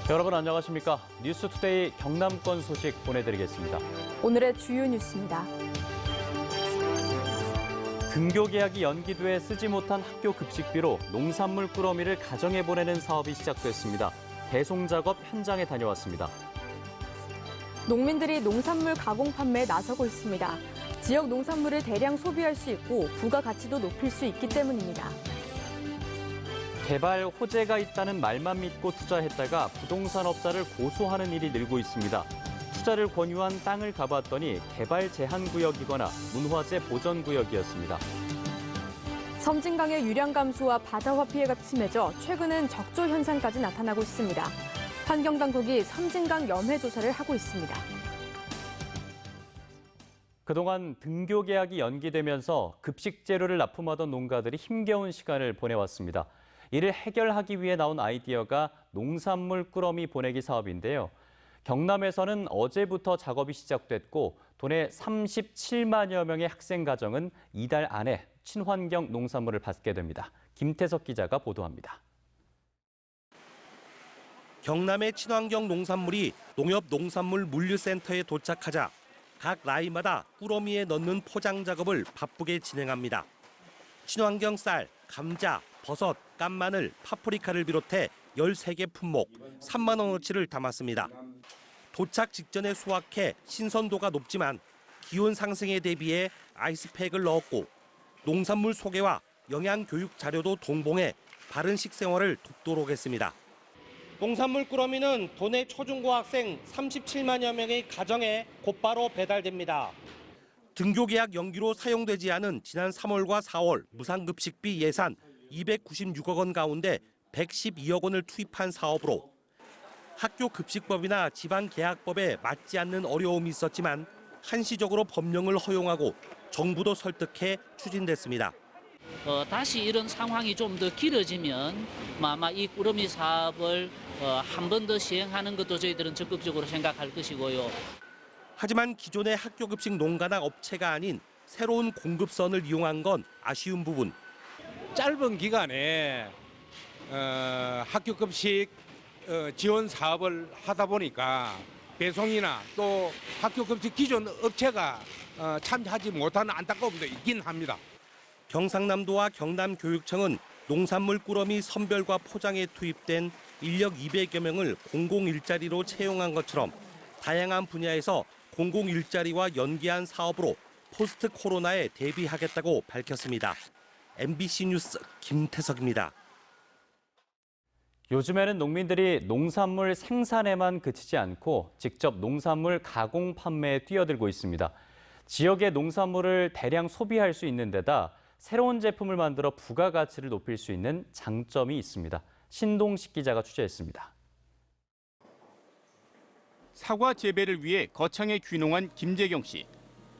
여러분 안녕하십니까? 뉴스투데이 경남권 소식 보내드리겠습니다. 오늘의 주요 뉴스입니다. 등교 개학이 연기돼 쓰지 못한 학교 급식비로 농산물 꾸러미를 가정에 보내는 사업이 시작됐습니다. 배송 작업 현장에 다녀왔습니다. 농민들이 농산물 가공 판매에 나서고 있습니다. 지역 농산물을 대량 소비할 수 있고 부가가치도 높일 수 있기 때문입니다. 개발 호재가 있다는 말만 믿고 투자했다가 부동산 업자를 고소하는 일이 늘고 있습니다. 투자를 권유한 땅을 가봤더니 개발 제한 구역이거나 문화재 보전 구역이었습니다. 섬진강의 유량 감소와 바다화 피해가 심해져 최근엔 적조 현상까지 나타나고 있습니다. 환경당국이 섬진강 염해 조사를 하고 있습니다. 그동안 등교 개학이 연기되면서 급식 재료를 납품하던 농가들이 힘겨운 시간을 보내왔습니다. 이를 해결하기 위해 나온 아이디어가 농산물 꾸러미 보내기 사업인데요. 경남에서는 어제부터 작업이 시작됐고 도내 37만여 명의 학생 가정은 이달 안에 친환경 농산물을 받게 됩니다. 김태석 기자가 보도합니다. 경남의 친환경 농산물이 농협농산물 물류센터에 도착하자 각 라인마다 꾸러미에 넣는 포장 작업을 바쁘게 진행합니다. 친환경 쌀, 감자, 버섯, 깐마늘, 파프리카를 비롯해 13개 품목 3만 원어치를 담았습니다. 도착 직전에 수확해 신선도가 높지만 기온 상승에 대비해 아이스팩을 넣었고 농산물 소개와 영양 교육 자료도 동봉해 바른 식생활을 돕도록 했습니다. 농산물 꾸러미는 도내 초중고학생 37만여 명의 가정에 곧바로 배달됩니다. 등교 개학 연기로 사용되지 않은 지난 3월과 4월 무상급식비 예산 296억 원 가운데 112억 원을 투입한 사업으로 학교 급식법이나 지방계약법에 맞지 않는 어려움이 있었지만 한시적으로 법령을 허용하고 정부도 설득해 추진됐습니다. 다시 이런 상황이 좀 더 길어지면 아마 이 꾸러미 사업을 한 번 더 시행하는 것도 저희들은 적극적으로 생각할 것이고요. 하지만 기존의 학교급식 농가나 업체가 아닌 새로운 공급선을 이용한 건 아쉬운 부분. 짧은 기간에 학교급식 지원 사업을 하다 보니까 배송이나 또 학교급식 기존 업체가 참여하지 못하는 안타까움도 있긴 합니다. 경상남도와 경남교육청은 농산물 꾸러미 선별과 포장에 투입된 인력 200여 명을 공공일자리로 채용한 것처럼 다양한 분야에서 공공일자리와 연계한 사업으로 포스트 코로나에 대비하겠다고 밝혔습니다. MBC 뉴스 김태석입니다. 요즘에는 농민들이 농산물 생산에만 그치지 않고 직접 농산물 가공 판매에 뛰어들고 있습니다. 지역의 농산물을 대량 소비할 수 있는 데다 새로운 제품을 만들어 부가가치를 높일 수 있는 장점이 있습니다. 신동식 기자가 취재했습니다. 사과 재배를 위해 거창에 귀농한 김재경 씨.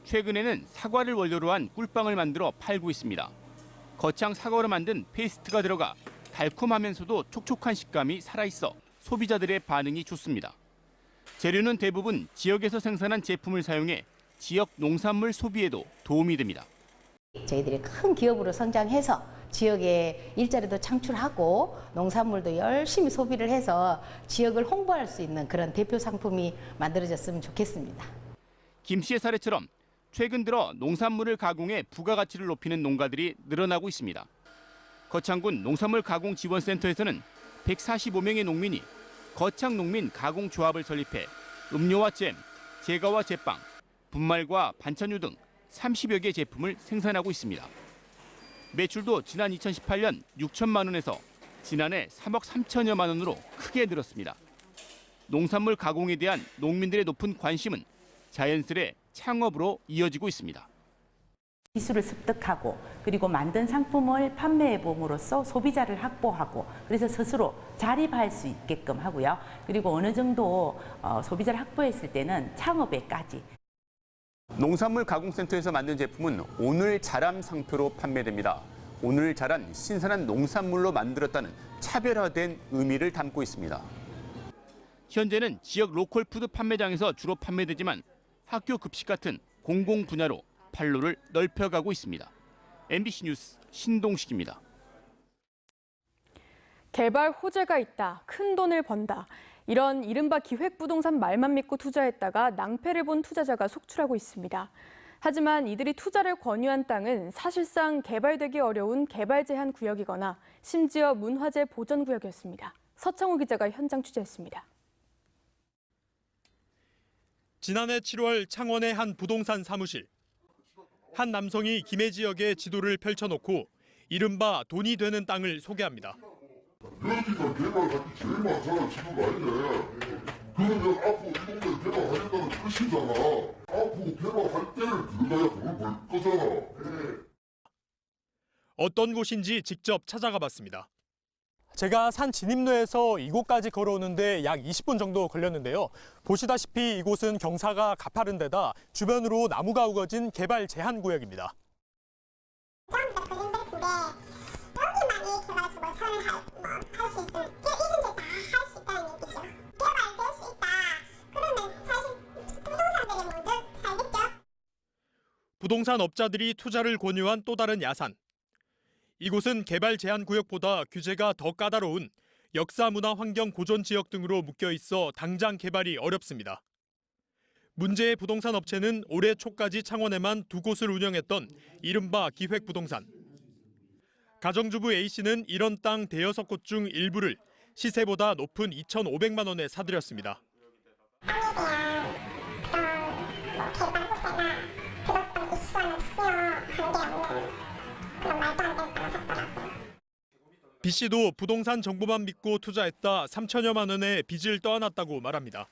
최근에는 사과를 원료로 한 꿀빵을 만들어 팔고 있습니다. 거창 사과로 만든 페이스트가 들어가 달콤하면서도 촉촉한 식감이 살아있어 소비자들의 반응이 좋습니다. 재료는 대부분 지역에서 생산한 제품을 사용해 지역 농산물 소비에도 도움이 됩니다. 저희들이 큰 기업으로 성장해서 지역에 일자리도 창출하고 농산물도 열심히 소비를 해서 지역을 홍보할 수 있는 그런 대표 상품이 만들어졌으면 좋겠습니다. 김 씨의 사례처럼 최근 들어 농산물을 가공해 부가가치를 높이는 농가들이 늘어나고 있습니다. 거창군 농산물 가공 지원센터에서는 145명의 농민이 거창 농민 가공조합을 설립해 음료와 잼, 제과와 제빵, 분말과 반찬류 등 30여 개 제품을 생산하고 있습니다. 매출도 지난 2018년 6천만 원에서 지난해 3억 3천여만 원으로 크게 늘었습니다. 농산물 가공에 대한 농민들의 높은 관심은 자연스레 창업으로 이어지고 있습니다. 기술을 습득하고 그리고 만든 상품을 판매해 봄으로써 소비자를 확보하고 그래서 스스로 자립할 수 있게끔 하고요. 그리고 어느 정도 소비자를 확보했을 때는 창업에까지. 농산물 가공센터에서 만든 제품은 오늘 자람 상표로 판매됩니다. 오늘 자란 신선한 농산물로 만들었다는 차별화된 의미를 담고 있습니다. 현재는 지역 로컬 푸드 판매장에서 주로 판매되지만 학교 급식 같은 공공 분야로 판로를 넓혀가고 있습니다. MBC 뉴스 신동식입니다. 개발 호재가 있다, 큰 돈을 번다. 이런 이른바 기획부동산 말만 믿고 투자했다가 낭패를 본 투자자가 속출하고 있습니다. 하지만 이들이 투자를 권유한 땅은 사실상 개발되기 어려운 개발 제한 구역이거나 심지어 문화재 보전 구역이었습니다. 서창우 기자가 현장 취재했습니다. 지난해 7월 창원의 한 부동산 사무실. 한 남성이 김해 지역의 지도를 펼쳐놓고 이른바 돈이 되는 땅을 소개합니다. 여기가 개발하기 제일 많잖아, 지도가 아니네. 그러면 앞으로 이 동네 개발하겠다는 뜻이잖아. 앞으로 개발할 때를 들어가야 돈을 벌 거잖아. 어떤 곳인지 직접 찾아가 봤습니다. 제가 산 진입로에서 이곳까지 걸어오는데 약 20분 정도 걸렸는데요. 보시다시피 이곳은 경사가 가파른 데다 주변으로 나무가 우거진 개발 제한 구역입니다. 처음부터 그림들 여기만이 개발 주거 할 수 있으면 이런 데다 할 수 있다는 얘기죠. 개발될 수 있다. 그러면 사실 부동산들이 먼저 살겠죠. 부동산 업자들이 투자를 권유한 또 다른 야산. 이곳은 개발 제한 구역보다 규제가 더 까다로운 역사문화환경 보존 지역 등으로 묶여 있어 당장 개발이 어렵습니다. 문제의 부동산 업체는 올해 초까지 창원에만 2곳을 운영했던 이른바 기획부동산. 가정주부 A씨는 이런 땅 대여섯 곳 중 일부를 시세보다 높은 2,500만 원에 사들였습니다. 땅에 대한 그런 개발 호재나 들었던 이슈와는 전혀 관계없는 그런 말도 안 되는 땅을 샀더라고요. B 씨도 부동산 정보만 믿고 투자했다 3천여만 원의 빚을 떠안았다고 말합니다.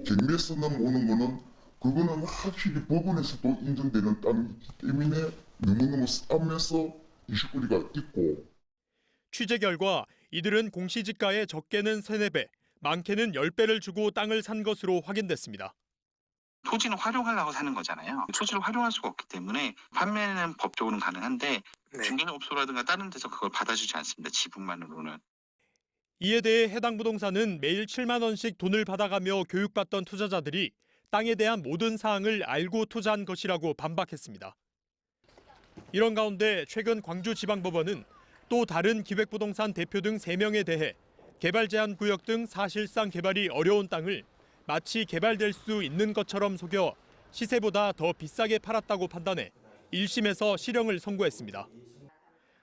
경매에서만 오는 거는 그거는 확실히 법원에서도 인정되는 땅이기 때문에 너무너무 싸면서 이슈거리가 있고. 취재 결과 이들은 공시지가의 적게는 3-4배, 많게는 10배를 주고 땅을 산 것으로 확인됐습니다. 토지는 활용하려고 사는 거잖아요. 토지를 활용할 수가 없기 때문에 판매는 법적으로는 가능한데 중개업소라든가 다른 데서 그걸 받아주지 않습니다. 지분만으로는. 이에 대해 해당 부동산은 매일 7만 원씩 돈을 받아가며 교육받던 투자자들이 땅에 대한 모든 사항을 알고 투자한 것이라고 반박했습니다. 이런 가운데 최근 광주지방법원은 또 다른 기획부동산 대표 등 3명에 대해 개발 제한 구역 등 사실상 개발이 어려운 땅을 마치 개발될 수 있는 것처럼 속여 시세보다 더 비싸게 팔았다고 판단해 1심에서 실형을 선고했습니다.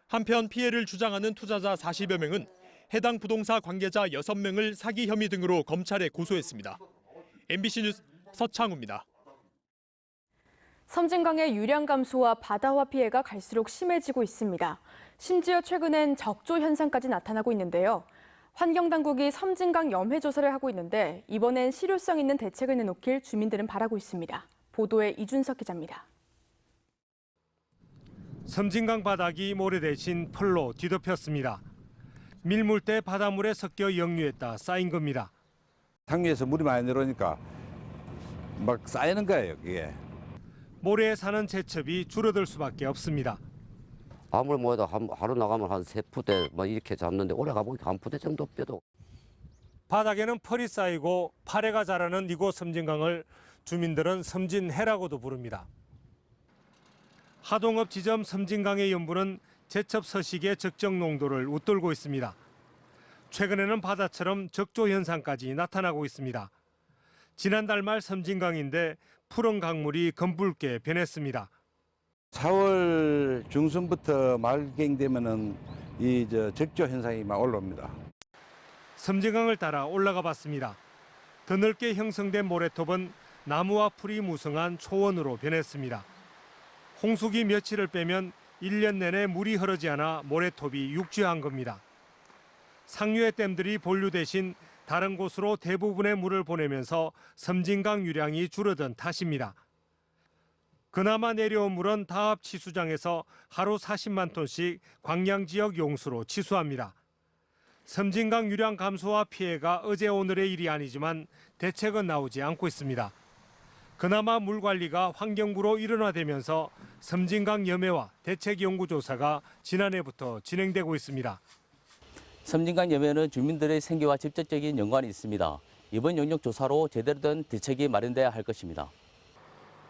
한편 피해를 주장하는 투자자 40여 명은 해당 부동산 관계자 6명을 사기 혐의 등으로 검찰에 고소했습니다. MBC 뉴스 서창우입니다. 섬진강의 유량 감소와 바다화 피해가 갈수록 심해지고 있습니다. 심지어 최근엔 적조 현상까지 나타나고 있는데요. 환경당국이 섬진강 염해 조사를 하고 있는데 이번엔 실효성 있는 대책을 내놓길 주민들은 바라고 있습니다. 보도에 이준석 기자입니다. 섬진강 바닥이 모래대신 펄로 뒤덮였습니다. 밀물때 바닷물에 섞여 역류했다 쌓인 겁니다. 상류에서 물이 많이 내려오니까 막 쌓이는 거예요, 이게. 모래에 사는 제첩이 줄어들 수밖에 없습니다. 아무리 뭐해도 하루 나가면 한 3푸대 뭐 이렇게 잡는데 오래 가보니까 1푸대 정도 뼈도. 바닥에는 펄이 쌓이고 파래가 자라는 이곳 섬진강을 주민들은 섬진해라고도 부릅니다. 하동읍 지점 섬진강의 염분은 제첩 서식의 적정 농도를 웃돌고 있습니다. 최근에는 바다처럼 적조 현상까지 나타나고 있습니다. 지난달 말 섬진강인데 푸른 강물이 검붉게 변했습니다. 4월 중순부터 말갱 되면은 이 적조 현상이 막 올라옵니다. 섬진강을 따라 올라가 봤습니다. 더 넓게 형성된 모래톱은 나무와 풀이 무성한 초원으로 변했습니다. 홍수기 며칠을 빼면 1년 내내 물이 흐르지 않아 모래톱이 육지화한 겁니다. 상류의 댐들이 본류 대신 다른 곳으로 대부분의 물을 보내면서 섬진강 유량이 줄어든 탓입니다. 그나마 내려온 물은 다합 치수장에서 하루 40만 톤씩 광양 지역 용수로 치수합니다. 섬진강 유량 감소와 피해가 어제 오늘의 일이 아니지만 대책은 나오지 않고 있습니다. 그나마 물 관리가 환경부로 일원화되면서 섬진강 염해와 대책 연구조사가 지난해부터 진행되고 있습니다. 섬진강 염해는 주민들의 생계와 직접적인 연관이 있습니다. 이번 영역 조사로 제대로 된 대책이 마련돼야 할 것입니다.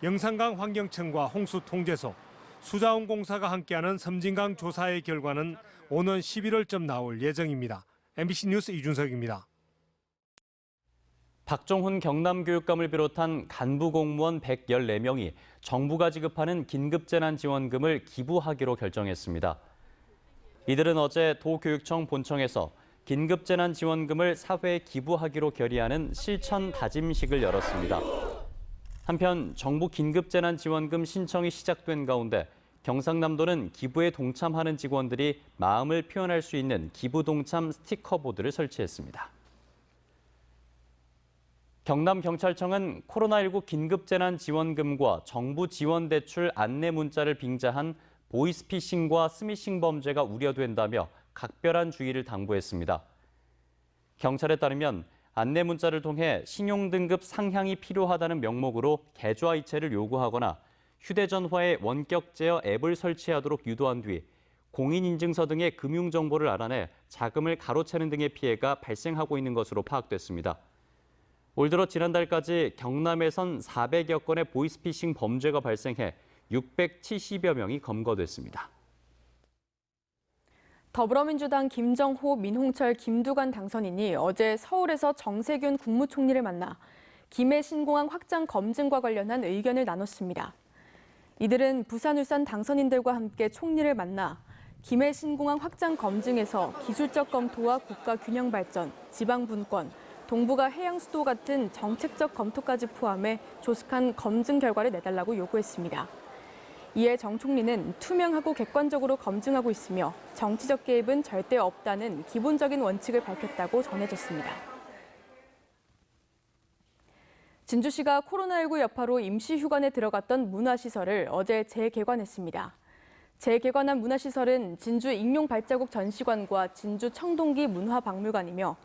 영산강 환경청과 홍수통제소, 수자원공사가 함께하는 섬진강 조사의 결과는 오는 11월쯤 나올 예정입니다. MBC 뉴스 이준석입니다. 박종훈 경남교육감을 비롯한 간부 공무원 114명이 정부가 지급하는 긴급재난지원금을 기부하기로 결정했습니다. 이들은 어제 도교육청 본청에서 긴급재난지원금을 사회에 기부하기로 결의하는 실천 다짐식을 열었습니다. 한편 정부 긴급재난지원금 신청이 시작된 가운데 경상남도는 기부에 동참하는 직원들이 마음을 표현할 수 있는 기부동참 스티커보드를 설치했습니다. 경남경찰청은 코로나19 긴급재난지원금과 정부 지원대출 안내 문자를 빙자한 보이스피싱과 스미싱 범죄가 우려된다며 각별한 주의를 당부했습니다. 경찰에 따르면 안내 문자를 통해 신용등급 상향이 필요하다는 명목으로 계좌 이체를 요구하거나 휴대전화에 원격 제어 앱을 설치하도록 유도한 뒤 공인인증서 등의 금융정보를 알아내 자금을 가로채는 등의 피해가 발생하고 있는 것으로 파악됐습니다. 올 들어 지난달까지 경남에선 400여 건의 보이스피싱 범죄가 발생해 670여 명이 검거됐습니다. 더불어민주당 김정호, 민홍철, 김두관 당선인이 어제 서울에서 정세균 국무총리를 만나 김해 신공항 확장 검증과 관련한 의견을 나눴습니다. 이들은 부산, 울산 당선인들과 함께 총리를 만나 김해 신공항 확장 검증에서 기술적 검토와 국가 균형 발전, 지방 분권, 동북아 해양 수도 같은 정책적 검토까지 포함해 조속한 검증 결과를 내달라고 요구했습니다. 이에 정 총리는 투명하고 객관적으로 검증하고 있으며 정치적 개입은 절대 없다는 기본적인 원칙을 밝혔다고 전해졌습니다. 진주시가 코로나19 여파로 임시휴관에 들어갔던 문화시설을 어제 재개관했습니다. 재개관한 문화시설은 진주 익룡발자국 전시관과 진주 청동기 문화박물관이며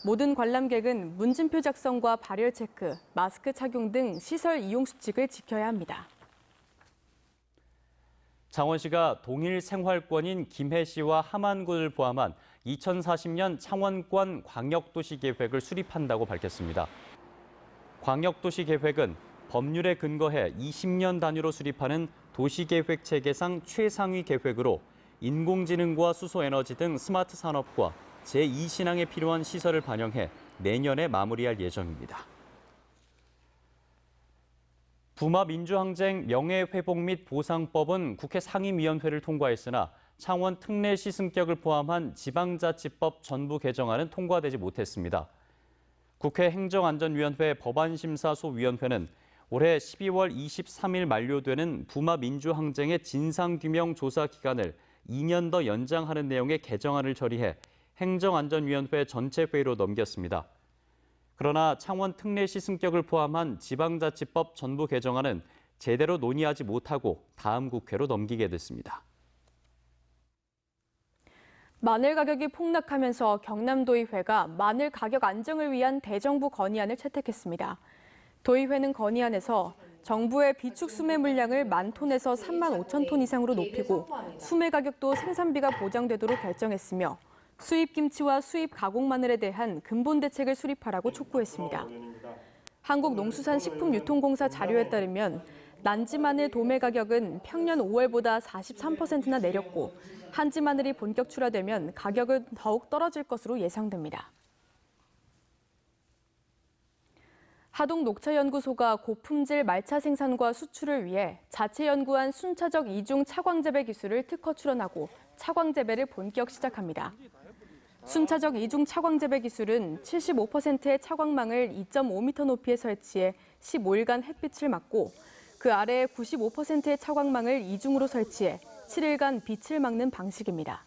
모든 관람객은 문진표 작성과 발열 체크, 마스크 착용 등 시설 이용 수칙을 지켜야 합니다. 창원시가 동일 생활권인 김해시와 함안군을 포함한 2040년 창원권 광역도시계획을 수립한다고 밝혔습니다. 광역도시계획은 법률에 근거해 20년 단위로 수립하는 도시계획 체계상 최상위 계획으로 인공지능과 수소에너지 등 스마트 산업과 제2신앙에 필요한 시설을 반영해 내년에 마무리할 예정입니다. 부마 민주항쟁 명예회복 및 보상법은 국회 상임위원회를 통과했으나 창원 특례시 승격을 포함한 지방자치법 전부 개정안은 통과되지 못했습니다. 국회 행정안전위원회 법안심사소위원회는 올해 12월 23일 만료되는 부마 민주항쟁의 진상규명 조사 기간을 2년 더 연장하는 내용의 개정안을 처리해 행정안전위원회 전체 회의로 넘겼습니다. 그러나 창원 특례시 승격을 포함한 지방자치법 전부 개정안은 제대로 논의하지 못하고 다음 국회로 넘기게 됐습니다. 마늘 가격이 폭락하면서 경남도의회가 마늘 가격 안정을 위한 대정부 건의안을 채택했습니다. 도의회는 건의안에서 정부의 비축 수매 물량을 10,000톤에서 35,000톤 이상으로 높이고 수매 가격도 생산비가 보장되도록 결정했으며 수입 김치와 수입 가공 마늘에 대한 근본 대책을 수립하라고 촉구했습니다. 한국농수산식품유통공사 자료에 따르면 난지 마늘 도매 가격은 평년 5월보다 43%나 내렸고 한지 마늘이 본격 출하되면 가격은 더욱 떨어질 것으로 예상됩니다. 하동녹차연구소가 고품질 말차 생산과 수출을 위해 자체 연구한 순차적 이중 차광재배 기술을 특허 출원하고 차광재배를 본격 시작합니다. 순차적 이중 차광재배 기술은 75%의 차광망을 2.5m 높이에 설치해 15일간 햇빛을 막고 그 아래 95%의 차광망을 이중으로 설치해 7일간 빛을 막는 방식입니다.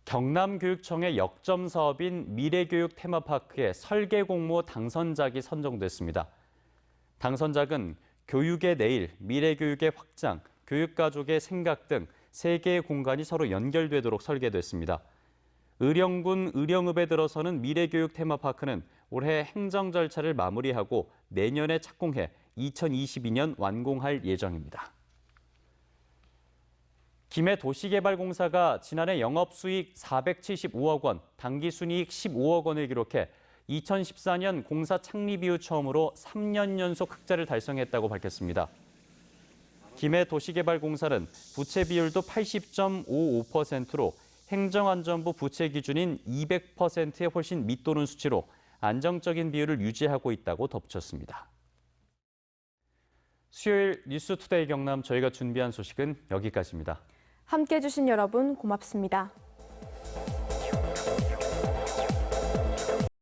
경남교육청의 역점 사업인 미래교육 테마파크의 설계 공모 당선작이 선정됐습니다. 당선작은 교육의 내일, 미래교육의 확장, 교육가족의 생각 등 3개의 공간이 서로 연결되도록 설계됐습니다. 의령군 의령읍에 들어서는 미래교육 테마파크는 올해 행정 절차를 마무리하고 내년에 착공해 2022년 완공할 예정입니다. 김해 도시개발공사가 지난해 영업수익 475억 원, 당기순이익 15억 원을 기록해 2014년 공사 창립 이후 처음으로 3년 연속 흑자를 달성했다고 밝혔습니다. 김해 도시개발공사는 부채 비율도 80.55%로 행정안전부 부채 기준인 200%에 훨씬 밑도는 수치로 안정적인 비율을 유지하고 있다고 덧붙였습니다. 수요일 뉴스투데이 경남 저희가 준비한 소식은 여기까지입니다. 함께해 주신 여러분 고맙습니다.